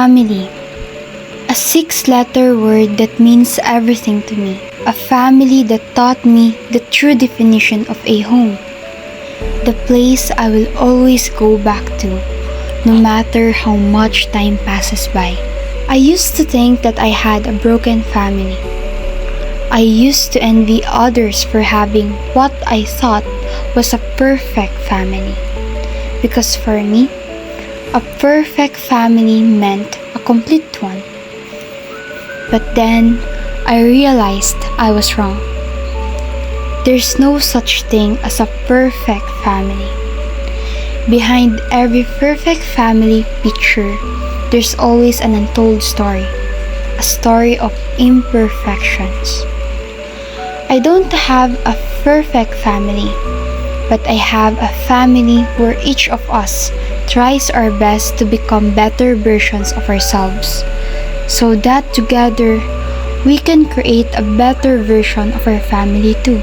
Family. A six-letter word that means everything to me. A family that taught me the true definition of a home. The place I will always go back to, no matter how much time passes by. I used to think that I had a broken family. I used to envy others for having what I thought was a perfect family. Because for me, a perfect family meant a complete one. But then, I realized I was wrong. There's no such thing as a perfect family. Behind every perfect family picture, there's always an untold story. A story of imperfections. I don't have a perfect family, but I have a family where each of us tries our best to become better versions of ourselves, so that together we can create a better version of our family too.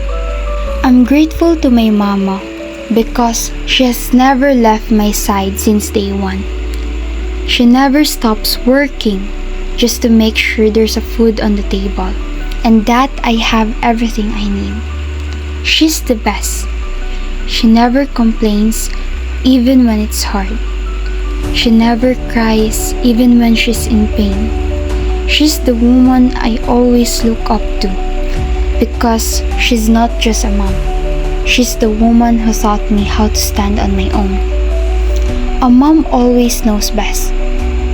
I'm grateful to my mama because she has never left my side since day one. She never stops working just to make sure there's a food on the table, and that I have everything I need. She's the best. She never complains even when it's hard. She never cries even when she's in pain. She's the woman I always look up to because she's not just a mom. She's the woman who taught me how to stand on my own. A mom always knows best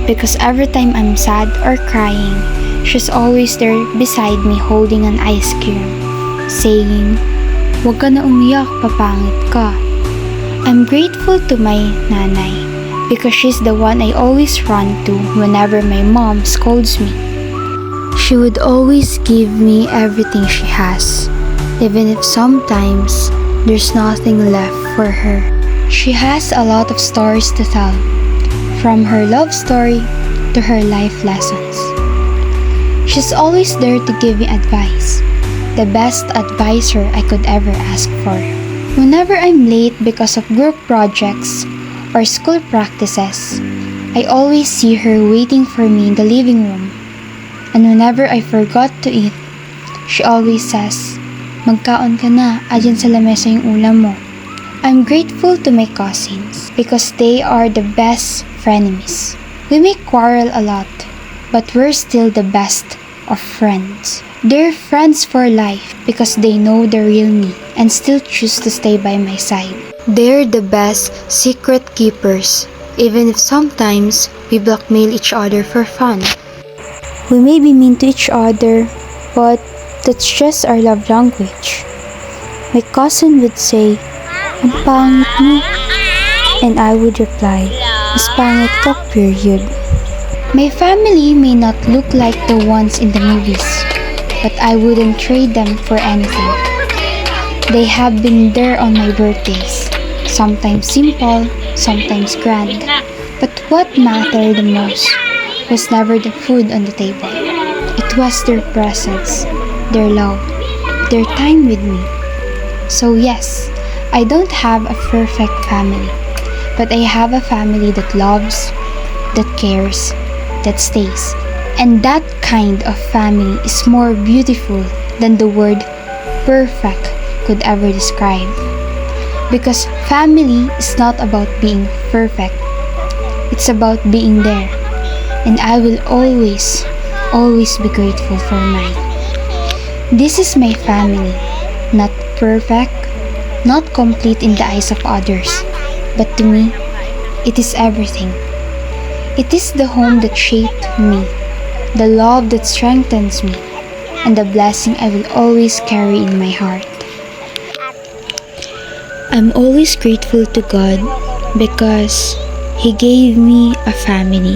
because every time I'm sad or crying, she's always there beside me holding an ice cream, saying, "Huwag ka na umiyak, papangit ka." I'm grateful to my nanay because she's the one I always run to whenever my mom scolds me. She would always give me everything she has, even if sometimes there's nothing left for her. She has a lot of stories to tell, from her love story to her life lessons. She's always there to give me advice, the best advisor I could ever ask for. Whenever I'm late because of group projects or school practices, I always see her waiting for me in the living room. And whenever I forgot to eat, she always says, "Magkaon ka na, andyan sa lamesa yung ulam mo." I'm grateful to my cousins because they are the best frenemies. We may quarrel a lot, but we're still the best of friends. They're friends for life because they know the real me and still choose to stay by my side. They're the best secret keepers, even if sometimes we blackmail each other for fun. We may be mean to each other, but that's just our love language. My cousin would say, "Ang pangit mo," and I would reply, "Mas pangit ka, period." My family may not look like the ones in the movies, but I wouldn't trade them for anything. They have been there on my birthdays, sometimes simple, sometimes grand, but what mattered the most was never the food on the table. It was their presence, their love, their time with me. So yes, I don't have a perfect family, but I have a family that loves, that cares, that stays. And that kind of family is more beautiful than the word perfect could ever describe. Because family is not about being perfect. It's about being there. And I will always, always be grateful for mine. This is my family, not perfect, not complete in the eyes of others, but to me, it is everything. It is the home that shaped me, the love that strengthens me, and the blessing I will always carry in my heart. I'm always grateful to God because He gave me a family.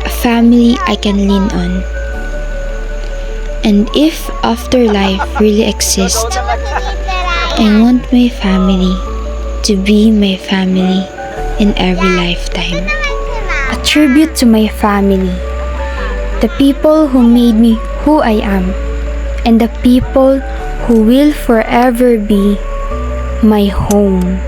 A family I can lean on. And if afterlife really exists, I want my family to be my family in every lifetime. A tribute to my family, the people who made me who I am, and the people who will forever be my home.